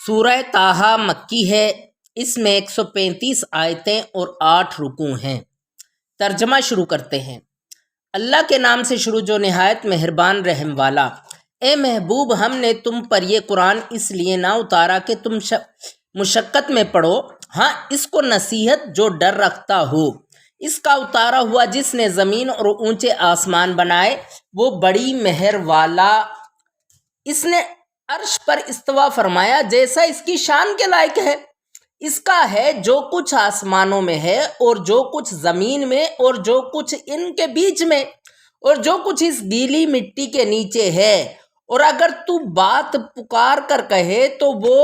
سورہ طٰہٰ مکی ہے۔ اس میں 135 آیتیں اور 8 رکوع ہیں۔ ترجمہ شروع کرتے ہیں۔ اللہ کے نام سے شروع جو نہایت مہربان رحم والا۔ اے محبوب، ہم نے تم پر یہ قرآن اس لیے نہ اتارا کہ تم مشقت میں پڑو، ہاں اس کو نصیحت جو ڈر رکھتا ہو۔ اس کا اتارا ہوا جس نے زمین اور اونچے آسمان بنائے وہ بڑی مہر والا۔ اس نے عرش پر استوا فرمایا جیسا اس کی شان کے لائق ہے۔ اس کا ہے جو کچھ آسمانوں میں ہے اور جو کچھ زمین میں اور جو کچھ ان کے بیچ میں اور جو کچھ اس گیلی مٹی کے نیچے ہے۔ اور اگر تو بات پکار کر کہے تو وہ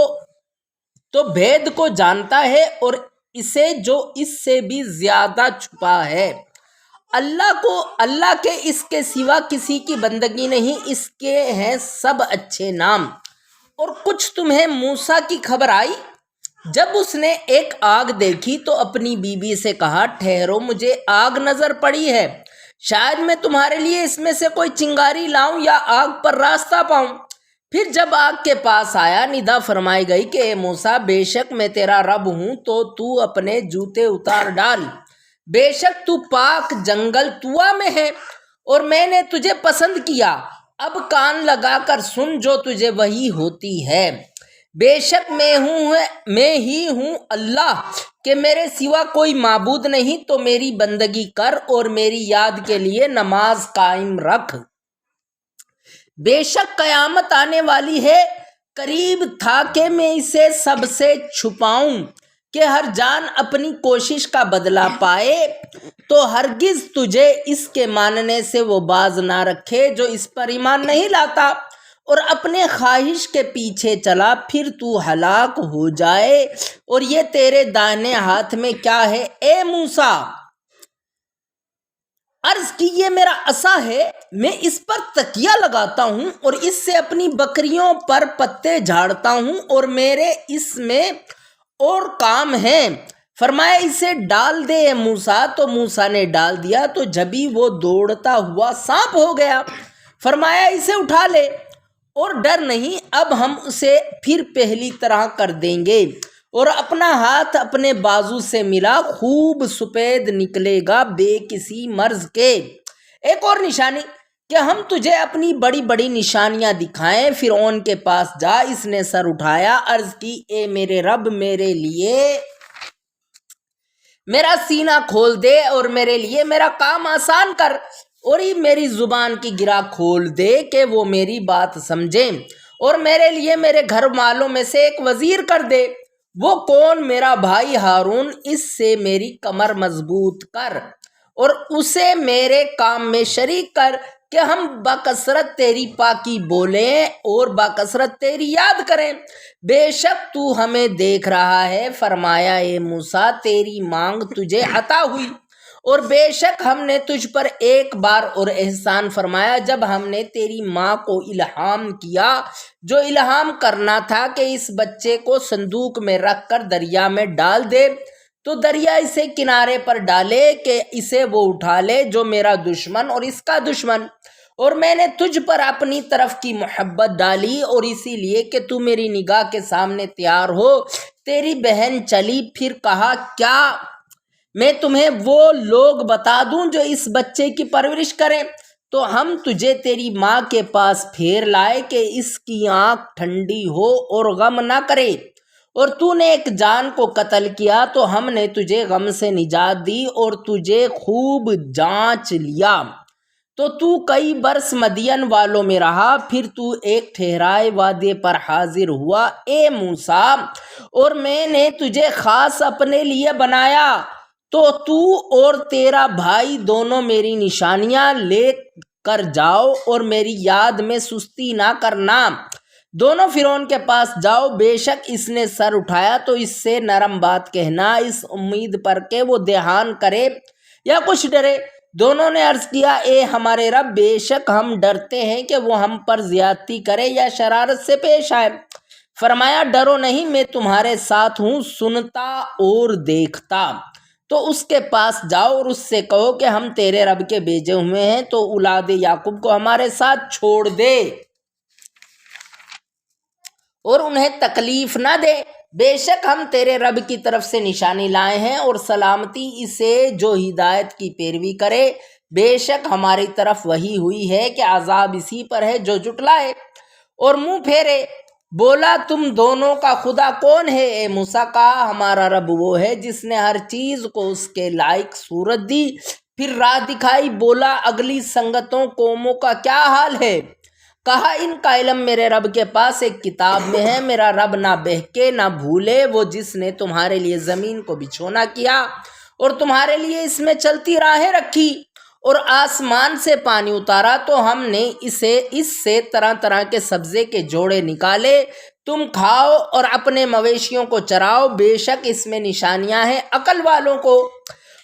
تو بھید کو جانتا ہے اور اسے جو اس سے بھی زیادہ چھپا ہے۔ اللہ کے اس کے سوا کسی کی بندگی نہیں، اس کے ہیں سب اچھے نام۔ اور کچھ تمہیں موسیٰ کی خبر آئی جب اس نے ایک آگ دیکھی تو اپنی بیوی سے کہا، ٹھہرو مجھے آگ نظر پڑی ہے، شاید میں تمہارے لیے اس میں سے کوئی چنگاری لاؤں یا آگ پر راستہ پاؤں۔ پھر جب آگ کے پاس آیا ندا فرمائی گئی کہ اے موسیٰ، بے شک میں تیرا رب ہوں تو اپنے جوتے اتار ڈال، بے شک تو پاک جنگل طویٰ میں ہے اور میں نے تجھے پسند کیا۔ اب کان لگا کر سن جو تجھے وحی ہوتی ہے۔ بے شک میں ہی ہوں اللہ کہ میرے سوا کوئی معبود نہیں، تو میری بندگی کر اور میری یاد کے لیے نماز قائم رکھ۔ بے شک قیامت آنے والی ہے، قریب تھا کہ میں اسے سب سے چھپاؤں کہ ہر جان اپنی کوشش کا بدلہ پائے، تو ہرگز تجھے اس کے ماننے سے وہ باز نہ رکھے جو اس پر ایمان نہیں لاتا اور اپنے خواہش کے پیچھے چلا، پھر تو ہلاک ہو جائے۔ اور یہ تیرے دائیں ہاتھ میں کیا ہے اے موسیٰ؟ عرض کی، یہ میرا عصا ہے، میں اس پر تکیہ لگاتا ہوں اور اس سے اپنی بکریوں پر پتے جھاڑتا ہوں اور میرے اس میں اور کام ہیں۔ فرمایا اسے ڈال دے اے موسیٰ، تو موسیٰ نے ڈال دیا تو جبھی وہ دوڑتا ہوا سانپ ہو گیا۔ فرمایا اسے اٹھا لے اور ڈر نہیں، اب ہم اسے پھر پہلی طرح کر دیں گے۔ اور اپنا ہاتھ اپنے بازو سے ملا، خوب سفید نکلے گا بے کسی مرض کے۔ ایک اور نشانی کہ ہم تجھے اپنی بڑی بڑی نشانیاں دکھائیں۔ فرعون کے پاس جا، اس نے سر اٹھایا، عرض کی، اے میرے رب، میرے لیے میرا سینہ کھول دے اور میرے لیے میرا کام آسان کر، اور میری زبان کی گرہ کھول دے کہ وہ میری بات سمجھیں، اور میرے لیے میرے گھر والوں میں سے ایک وزیر کر دے۔ وہ کون؟ میرا بھائی ہارون، اس سے میری کمر مضبوط کر اور اسے میرے کام میں شریک کر کہ ہم بکثرت تیری پاکی بولیں اور بکثرت تیری یاد کریں۔ بے شک تو ہمیں دیکھ رہا ہے۔ فرمایا اے موسیٰ، تیری مانگ تجھے عطا ہوئی، اور بے شک ہم نے تجھ پر ایک بار اور احسان فرمایا جب ہم نے تیری ماں کو الہام کیا جو الہام کرنا تھا کہ اس بچے کو صندوق میں رکھ کر دریا میں ڈال دے، تو دریا اسے کنارے پر ڈالے کہ اسے وہ اٹھا لے جو میرا دشمن اور اس کا دشمن۔ اور میں نے تجھ پر اپنی طرف کی محبت ڈالی اور اسی لیے کہ تو میری نگاہ کے سامنے تیار ہو۔ تیری بہن چلی، پھر کہا، کیا میں تمہیں وہ لوگ بتا دوں جو اس بچے کی پرورش کریں؟ تو ہم تجھے تیری ماں کے پاس پھیر لائے کہ اس کی آنکھ ٹھنڈی ہو اور غم نہ کرے، اور تو نے ایک جان کو قتل کیا تو ہم نے تجھے غم سے نجات دی اور تجھے خوب جانچ لیا، تو کئی برس مدین والوں میں رہا، پھر تو ایک ٹھہرائے وعدے پر حاضر ہوا اے موسیٰ، اور میں نے تجھے خاص اپنے لیے بنایا، تو اور تیرا بھائی دونوں میری نشانیاں لے کر جاؤ اور میری یاد میں سستی نہ کرنا۔ دونوں فرعون کے پاس جاؤ، بے شک اس نے سر اٹھایا تو اس سے نرم بات کہنا، اس امید پر کہ وہ دھیان کرے یا کچھ ڈرے۔ دونوں نے عرض کیا، اے ہمارے رب، بے شک ہم ڈرتے ہیں کہ وہ ہم پر زیادتی کرے یا شرارت سے پیش آئے۔ فرمایا، ڈرو نہیں، میں تمہارے ساتھ ہوں، سنتا اور دیکھتا۔ تو اس کے پاس جاؤ اور اس سے کہو کہ ہم تیرے رب کے بھیجے ہوئے ہیں، تو اولاد یعقوب کو ہمارے ساتھ چھوڑ دے اور انہیں تکلیف نہ دے۔ بے شک ہم تیرے رب کی طرف سے نشانی لائے ہیں اور سلامتی اسے جو ہدایت کی پیروی کرے۔ بے شک ہماری طرف وحی ہوئی ہے کہ عذاب اسی پر ہے جو جھٹلائے اور منہ پھیرے۔ بولا تم دونوں کا خدا کون ہے؟ اے موسیٰ کہا ہمارا رب وہ ہے جس نے ہر چیز کو اس کے لائق صورت دی پھر راہ دکھائی۔ بولا اگلی سنگتوں قوموں کا کیا حال ہے؟ کہا ان کا علم میرے رب کے پاس ایک کتاب میں ہے۔ میرا رب نہ بہکے نہ بھولے، وہ جس نے تمہارے لیے زمین کو بچھونا کیا اور تمہارے لیے اس میں چلتی راہیں رکھی اور آسمان سے پانی اتارا تو ہم نے اس سے طرح طرح کے سبزے کے جوڑے نکالے، تم کھاؤ اور اپنے مویشیوں کو چراؤ۔ بے شک اس میں نشانیاں ہیں عقل والوں کو۔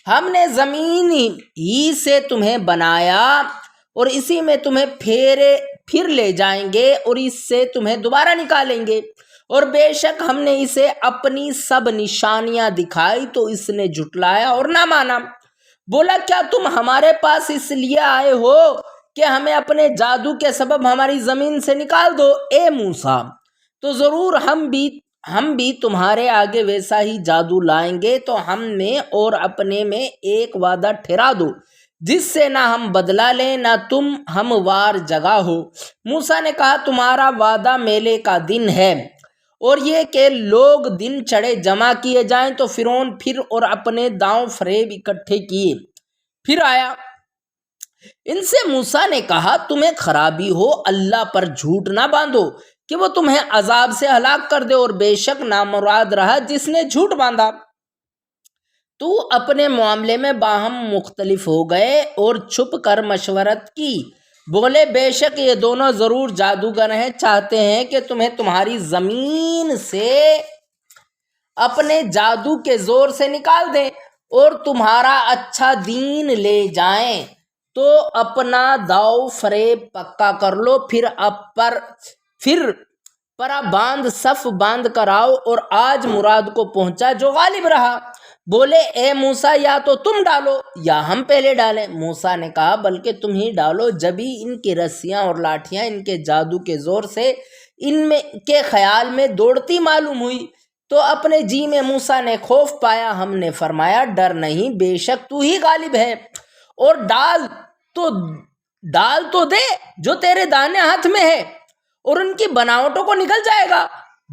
ہم نے زمین ہی سے تمہیں بنایا اور اسی میں تمہیں پھر لے جائیں گے اور اس سے تمہیں دوبارہ نکالیں گے، اور بے شک ہم نے اسے اپنی سب نشانیاں دکھائی تو اس نے جھٹلایا اور نہ مانا۔ بولا کیا تم ہمارے پاس اس لیے آئے ہو کہ ہمیں اپنے جادو کے سبب ہماری زمین سے نکال دو؟ اے موسیٰ تو ضرور ہم بھی تمہارے آگے ویسا ہی جادو لائیں گے، تو ہم میں اور اپنے میں ایک وعدہ ٹھہرا دو جس سے نہ ہم بدلہ لیں نہ تم ہموار جگہ ہو۔ موسیٰ نے کہا تمہارا وعدہ میلے کا دن ہے اور یہ کہ لوگ دن چڑھے جمع کیے جائیں۔ تو فرعون پھر اور اپنے داؤں فریب اکٹھے کیے پھر آیا۔ ان سے موسیٰ نے کہا تمہیں خرابی ہو، اللہ پر جھوٹ نہ باندھو کہ وہ تمہیں عذاب سے ہلاک کر دے، اور بے شک نامراد رہا جس نے جھوٹ باندھا۔ تو اپنے معاملے میں باہم مختلف ہو گئے اور چھپ کر مشورت کی۔ بولے بے شک یہ دونوں ضرور جادوگر ہیں، چاہتے ہیں کہ تمہیں تمہاری زمین سے اپنے جادو کے زور سے نکال دیں اور تمہارا اچھا دین لے جائیں، تو اپنا داؤ فریب پکا کر لو، پھر پرا باندھ صف باندھ کر آؤ، اور آج مراد کو پہنچا جو غالب رہا۔ بولے اے موسیٰ یا تو تم ڈالو یا ہم پہلے ڈالیں۔ موسیٰ نے کہا بلکہ تم ہی ڈالو۔ جبھی ان کی رسیاں اور لاٹھیاں ان کے جادو کے زور سے ان میں کے خیال میں دوڑتی معلوم ہوئی تو اپنے جی میں موسیٰ نے خوف پایا۔ ہم نے فرمایا ڈر نہیں، بے شک تو ہی غالب ہے، اور ڈال تو دے جو تیرے دانے ہاتھ میں ہے، اور ان کی بناوٹوں کو نکل جائے گا۔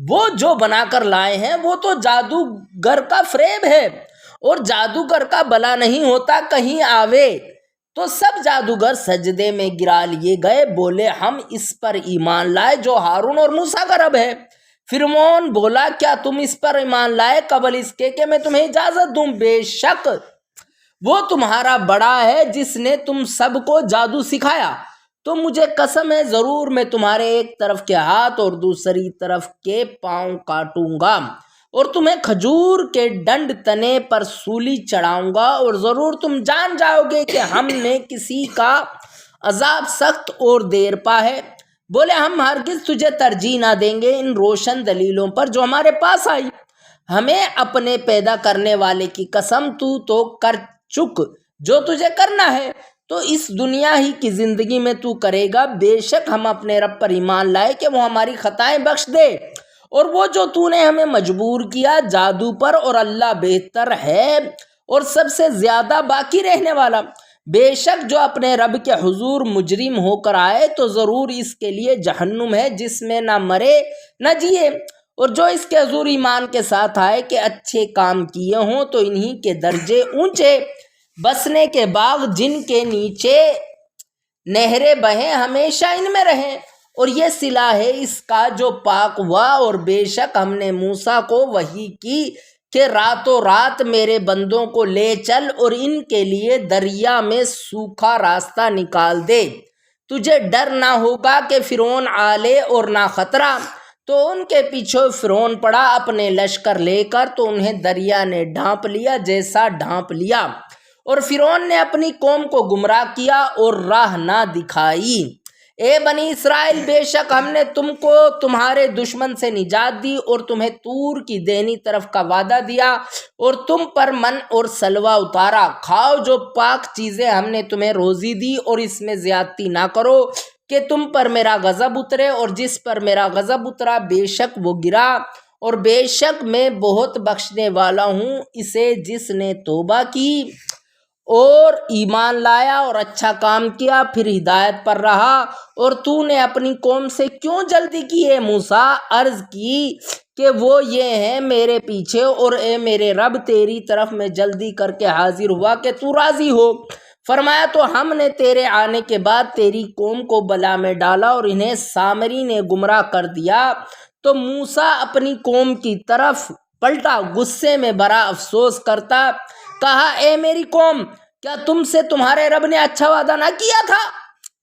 وہ جو بنا کر لائے ہیں وہ تو جادوگر کا فریب ہے، اور جادوگر کا بلا نہیں ہوتا کہیں آوے۔ تو سب جادوگر سجدے میں گرا لیے گئے۔ بولے ہم اس پر ایمان لائے جو ہارون اور موسیٰ کا رب ہے۔ فرعون بولا کیا تم اس پر ایمان لائے قبل اس کے کہ میں تمہیں اجازت دوں؟ بے شک وہ تمہارا بڑا ہے جس نے تم سب کو جادو سکھایا۔ تو مجھے قسم ہے ضرور میں تمہارے ایک طرف کے ہاتھ اور دوسری طرف کے پاؤں کاٹوں گا، اور تمہیں کھجور کے ڈنڈ تنے پر سولی چڑھاؤں گا، اور ضرور تم جان جاؤ گے کہ ہم نے کسی کا عذاب سخت اور دیر پا ہے۔ بولے ہم ہرگز تجھے ترجیح نہ دیں گے ان روشن دلیلوں پر جو ہمارے پاس آئی۔ ہمیں اپنے پیدا کرنے والے کی قسم تو کر چک جو تجھے کرنا ہے، تو اس دنیا ہی کی زندگی میں تو کرے گا۔ بے شک ہم اپنے رب پر ایمان لائے کہ وہ ہماری خطائیں بخش دے، اور وہ جو تو نے ہمیں مجبور کیا جادو پر، اور اللہ بہتر ہے اور سب سے زیادہ باقی رہنے والا۔ بے شک جو اپنے رب کے حضور مجرم ہو کر آئے تو ضرور اس کے لیے جہنم ہے جس میں نہ مرے نہ جیے، اور جو اس کے حضور ایمان کے ساتھ آئے کہ اچھے کام کیے ہوں تو انہی کے درجے اونچے، بسنے کے باغ جن کے نیچے نہریں بہیں ہمیشہ ان میں رہیں، اور یہ صلہ ہے اس کا جو پاک ہوا۔ اور بے شک ہم نے موسیٰ کو وحی کی کہ راتوں رات میرے بندوں کو لے چل اور ان کے لیے دریا میں سوکھا راستہ نکال دے، تجھے ڈر نہ ہوگا کہ فرعون آلے اور نہ خطرہ۔ تو ان کے پیچھے فرعون پڑا اپنے لشکر لے کر، تو انہیں دریا نے ڈھانپ لیا جیسا ڈھانپ لیا، اور فرعون نے اپنی قوم کو گمراہ کیا اور راہ نہ دکھائی۔ اے بنی اسرائیل بے شک ہم نے تم کو تمہارے دشمن سے نجات دی اور تمہیں طور کی دینی طرف کا وعدہ دیا، اور تم پر من اور سلوہ اتارا۔ کھاؤ جو پاک چیزیں ہم نے تمہیں روزی دی، اور اس میں زیادتی نہ کرو کہ تم پر میرا غضب اترے، اور جس پر میرا غضب اترا بے شک وہ گرا، اور بے شک میں بہت بخشنے والا ہوں اسے جس نے توبہ کی اور ایمان لایا اور اچھا کام کیا پھر ہدایت پر رہا۔ اور تو نے اپنی قوم سے کیوں جلدی کی ہے موسیٰ؟ عرض کی کہ وہ یہ ہیں میرے پیچھے، اور اے میرے رب تیری طرف میں جلدی کر کے حاضر ہوا کہ تو راضی ہو۔ فرمایا تو ہم نے تیرے آنے کے بعد تیری قوم کو بلا میں ڈالا اور انہیں سامری نے گمراہ کر دیا۔ تو موسیٰ اپنی قوم کی طرف پلٹا، غصے میں بڑا افسوس کرتا، کہا اے میری قوم، کیا تم سے تمہارے رب نے اچھا وعدہ نہ کیا تھا؟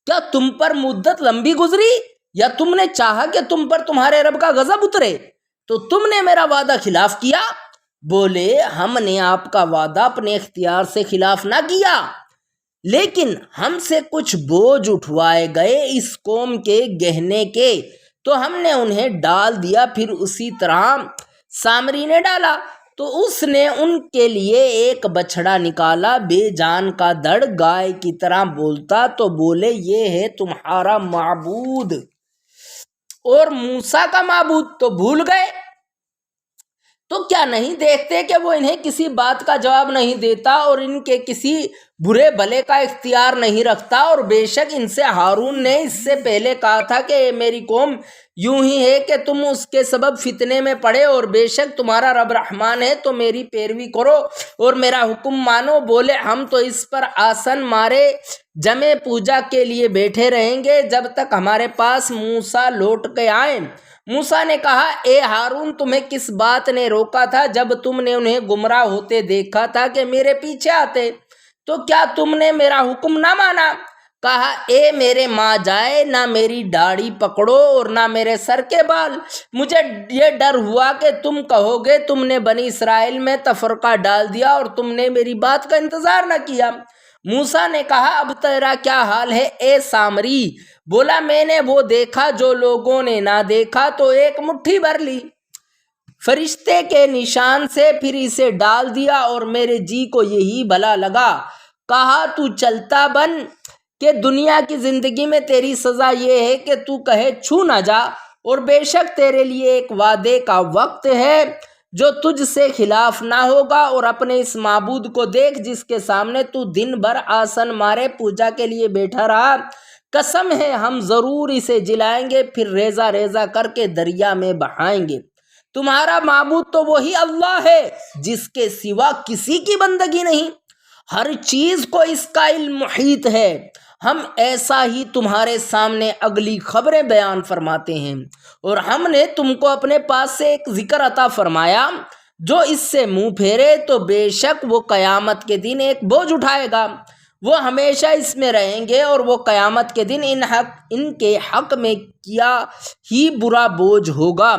کیا تم پر مدت لمبی گزری، یا تم نے چاہا کہ تم پر تمہارے رب کا غضب اترے تو تم نے میرا وعدہ خلاف کیا؟ بولے ہم نے آپ کا وعدہ اپنے اختیار سے خلاف نہ کیا، لیکن ہم سے کچھ بوجھ اٹھوائے گئے اس قوم کے گہنے کے، تو ہم نے انہیں ڈال دیا۔ پھر اسی طرح سامری نے ڈالا، تو اس نے ان کے لیے ایک بچھڑا نکالا بے جان کا دڑ گائے کی طرح بولتا، تو بولے یہ ہے تمہارا معبود اور موسیٰ کا معبود، تو بھول گئے؟ تو کیا نہیں دیکھتے کہ وہ انہیں کسی بات کا جواب نہیں دیتا اور ان کے کسی برے بھلے کا اختیار نہیں رکھتا؟ اور بے شک ان سے ہارون نے اس سے پہلے کہا تھا کہ اے میری قوم، یوں ہی ہے کہ تم اس کے سبب فتنے میں پڑے، اور بے شک تمہارا رب رحمان ہے تو میری پیروی کرو اور میرا حکم مانو۔ بولے ہم تو اس پر آسن مارے جمے پوجا کے لیے بیٹھے رہیں گے جب تک ہمارے پاس موسیٰ لوٹ کے آئیں۔ موسیٰ نے کہا اے ہارون، تمہیں کس بات نے روکا تھا جب تم نے انہیں گمراہ ہوتے دیکھا تھا کہ میرے پیچھے آتے؟ تو کیا تم نے میرا حکم نہ مانا؟ کہا اے میرے ماں جائے، نہ میری داڑھی پکڑو اور نہ میرے سر کے بال، مجھے یہ ڈر ہوا کہ تم کہو گے تم نے بنی اسرائیل میں تفرقہ ڈال دیا اور تم نے میری بات کا انتظار نہ کیا۔ موسیٰ نے کہا اب تیرا کیا حال ہے اے سامری؟ بولا میں نے وہ دیکھا جو لوگوں نے نہ دیکھا، تو ایک مٹھی بھر لی فرشتے کے نشان سے، پھر اسے ڈال دیا اور میرے جی کو یہی بھلا لگا۔ کہا تو چلتا بن کہ دنیا کی زندگی میں تیری سزا یہ ہے کہ تو کہے چھو نہ جا، اور بے شک تیرے لیے ایک وعدے کا وقت ہے جو تجھ سے خلاف نہ ہوگا، اور اپنے اس معبود کو دیکھ جس کے سامنے تو دن بھر آسن مارے پوجا کے لیے بیٹھا رہا۔ قسم ہے ہم ضرور اسے جلائیں گے، پھر ریزہ ریزہ کر کے دریا میں بہائیں گے۔ تمہارا معبود تو وہی اللہ ہے جس کے سوا کسی کی بندگی نہیں، ہر چیز کو اس کا علم محیط ہے۔ ہم ایسا ہی تمہارے سامنے اگلی خبریں بیان فرماتے ہیں، اور ہم نے تم کو اپنے پاس سے ایک ذکر عطا فرمایا، جو اس سے منہ پھیرے تو بے شک وہ قیامت کے دن ایک بوجھ اٹھائے گا، وہ ہمیشہ اس میں رہیں گے، اور وہ قیامت کے دن ان کے حق میں کیا ہی برا بوجھ ہوگا۔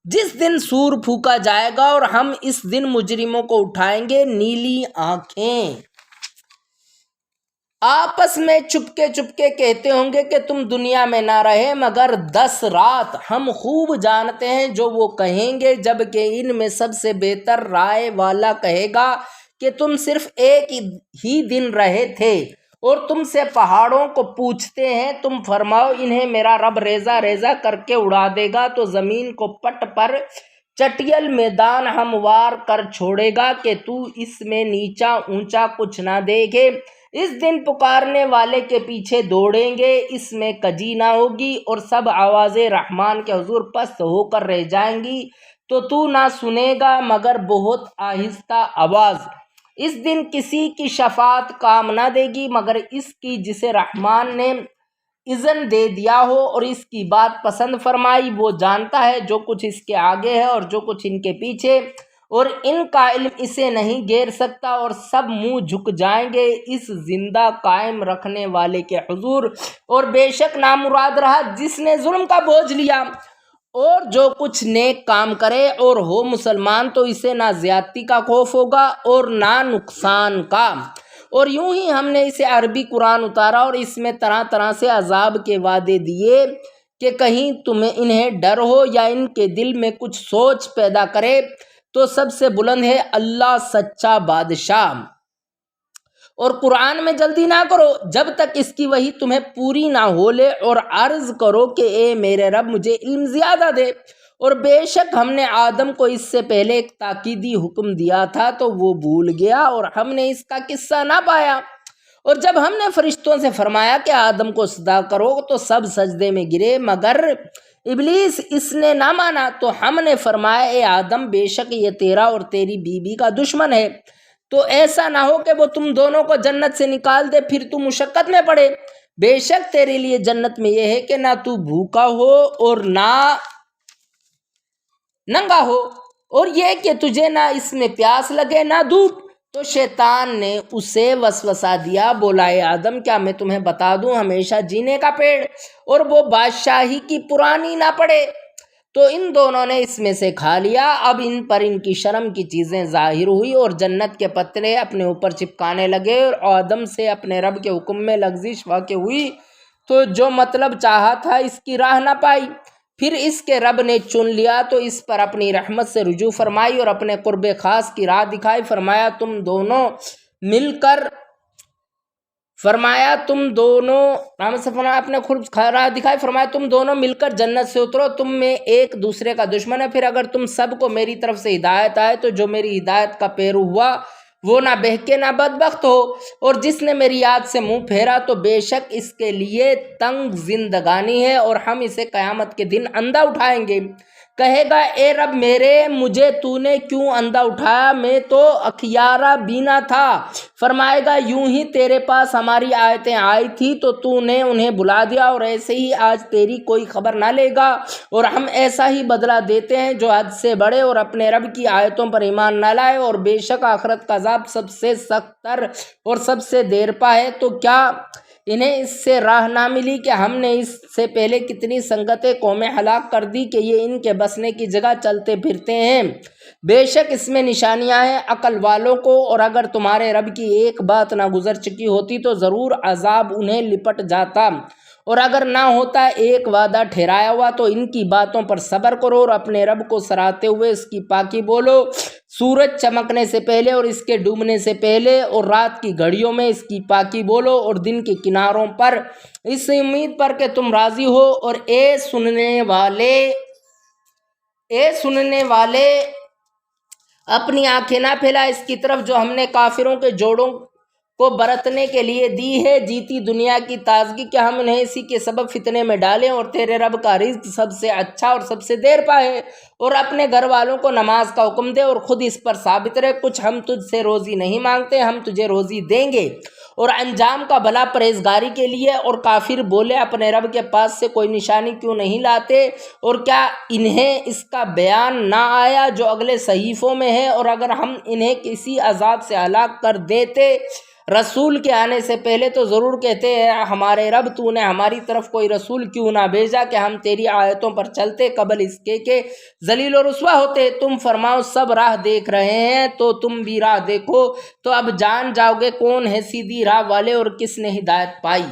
جس دن سور پھونکا جائے گا اور ہم اس دن مجرموں کو اٹھائیں گے نیلی آنکھیں، آپس میں چپکے کہتے ہوں گے کہ تم دنیا میں نہ رہے مگر 10 رات۔ ہم خوب جانتے ہیں جو وہ کہیں گے، جبکہ ان میں سب سے بہتر رائے والا کہے گا کہ تم صرف ایک ہی دن رہے تھے، اور تم سے پہاڑوں کو پوچھتے ہیں تم فرماؤ انہیں میرا رب ریزہ ریزہ کر کے اڑا دے گا تو زمین کو پٹ پر چٹیل میدان ہموار کر چھوڑے گا کہ تو اس میں نیچا اونچا کچھ نہ دیکھے۔ اس دن پکارنے والے کے پیچھے دوڑیں گے، اس میں کجی نہ ہوگی، اور سب آوازیں رحمان کے حضور پست ہو کر رہ جائیں گی، تو نہ سنے گا مگر بہت آہستہ آواز۔ اس دن کسی کی شفاعت کام نہ دے گی مگر اس کی جسے رحمان نے اذن دے دیا ہو اور اس کی بات پسند فرمائی۔ وہ جانتا ہے جو کچھ اس کے آگے ہے اور جو کچھ ان کے پیچھے، اور ان کا علم اسے نہیں گھیر سکتا، اور سب منہ جھک جائیں گے اس زندہ قائم رکھنے والے کے حضور، اور بے شک نامراد رہا جس نے ظلم کا بوجھ لیا۔ اور جو کچھ نیک کام کرے اور ہو مسلمان تو اسے نہ زیادتی کا خوف ہوگا اور نہ نقصان کا۔ اور یوں ہی ہم نے اسے عربی قرآن اتارا اور اس میں طرح طرح سے عذاب کے وعدے دیے کہ کہیں تمہیں انہیں ڈر ہو یا ان کے دل میں کچھ سوچ پیدا کرے۔ تو سب سے بلند ہے اللہ سچا بادشاہ، اور قرآن میں جلدی نہ کرو جب تک اس کی وحی تمہیں پوری نہ ہو لے، اور عرض کرو کہ اے میرے رب مجھے علم زیادہ دے۔ اور بے شک ہم نے آدم کو اس سے پہلے ایک تاکیدی حکم دیا تھا تو وہ بھول گیا اور ہم نے اس کا قصہ نہ پایا۔ اور جب ہم نے فرشتوں سے فرمایا کہ آدم کو سجدہ کرو تو سب سجدے میں گرے مگر ابلیس، اس نے نہ مانا۔ تو ہم نے فرمایا اے آدم بے شک یہ تیرا اور تیری بیوی کا دشمن ہے، تو ایسا نہ ہو کہ وہ تم دونوں کو جنت سے نکال دے پھر تم مشقت میں پڑے۔ بے شک تیرے لیے جنت میں یہ ہے کہ نہ تو بھوکا ہو اور نہ ننگا ہو، اور یہ کہ تجھے نہ اس میں پیاس لگے نہ دھوپ۔ تو شیطان نے اسے وسوسہ دیا، بولا اے آدم کیا میں تمہیں بتا دوں ہمیشہ جینے کا پیڑ، اور وہ بادشاہی کی پرانی نہ پڑے؟ تو ان دونوں نے اس میں سے کھا لیا۔ اب ان پر ان کی شرم کی چیزیں ظاہر ہوئی اور جنت کے پترے اپنے اوپر چپکانے لگے، اور آدم سے اپنے رب کے حکم میں لغزش واقع ہوئی تو جو مطلب چاہا تھا اس کی راہ نہ پائی۔ پھر اس کے رب نے چن لیا تو اس پر اپنی رحمت سے رجوع فرمائی اور اپنے قرب خاص کی راہ دکھائی۔ فرمایا تم دونوں مل کر جنت سے اترو، تم میں ایک دوسرے کا دشمن ہے، پھر اگر تم سب کو میری طرف سے ہدایت آئے تو جو میری ہدایت کا پیرو ہوا وہ نہ بہکے نہ بدبخت ہو، اور جس نے میری یاد سے منہ پھیرا تو بے شک اس کے لیے تنگ زندگانی ہے، اور ہم اسے قیامت کے دن اندھا اٹھائیں گے۔ کہے گا اے رب میرے مجھے تو نے کیوں اندھا اٹھایا، میں تو اکھیارا بینا تھا۔ فرمائے گا یوں ہی تیرے پاس ہماری آیتیں آئی تھی تو نے انہیں بھلا دیا، اور ایسے ہی آج تیری کوئی خبر نہ لے گا، اور ہم ایسا ہی بدلہ دیتے ہیں جو حد سے بڑھے اور اپنے رب کی آیتوں پر ایمان نہ لائے، اور بے شک آخرت کا عذاب سب سے سخت تر اور سب سے دیر پا ہے۔ تو کیا انہیں اس سے راہ نہ ملی کہ ہم نے اس سے پہلے کتنی سنگتیں قومیں ہلاک کر دی کہ یہ ان کے بسنے کی جگہ چلتے پھرتے ہیں؟ بے شک اس میں نشانیاں ہیں عقل والوں کو، اور اگر تمہارے رب کی ایک بات نہ گزر چکی ہوتی تو ضرور عذاب انہیں لپٹ جاتا، اور اگر نہ ہوتا ایک وعدہ ٹھہرایا ہوا تو ان کی باتوں پر صبر کرو اور اپنے رب کو سراہتے ہوئے اس کی پاکی بولو۔ سورج چمکنے سے پہلے اور اس کے ڈوبنے سے پہلے اور رات کی گھڑیوں میں اس کی پاکی بولو، اور دن کے کناروں پر اس امید پر کہ تم راضی ہو۔ اور اے سننے والے اپنی آنکھیں نہ پھیلا اس کی طرف جو ہم نے کافروں کے جوڑوں کو برتنے کے لیے دی ہے جیتی دنیا کی تازگی، کہ ہم انہیں اسی کے سبب فتنے میں ڈالیں، اور تیرے رب کا رزق سب سے اچھا اور سب سے دیر پا ہے۔ اور اپنے گھر والوں کو نماز کا حکم دے اور خود اس پر ثابت رہے، کچھ ہم تجھ سے روزی نہیں مانگتے، ہم تجھے روزی دیں گے، اور انجام کا بھلا پرہیزگاری کے لیے۔ اور کافر بولے اپنے رب کے پاس سے کوئی نشانی کیوں نہیں لاتے، اور کیا انہیں اس کا بیان نہ آیا جو اگلے صحیفوں میں ہے، اور اگر ہم انہیں کسی عذاب سے ہلاک کر دیتے رسول کے آنے سے پہلے تو ضرور کہتے ہیں ہمارے رب تو نے ہماری طرف کوئی رسول کیوں نہ بھیجا کہ ہم تیری آیتوں پر چلتے قبل اس کے کہ ذلیل و رسوا ہوتے۔ تم فرماؤ سب راہ دیکھ رہے ہیں تو تم بھی راہ دیکھو، تو اب جان جاؤ گے کون ہے سیدھی راہ والے اور کس نے ہدایت پائی۔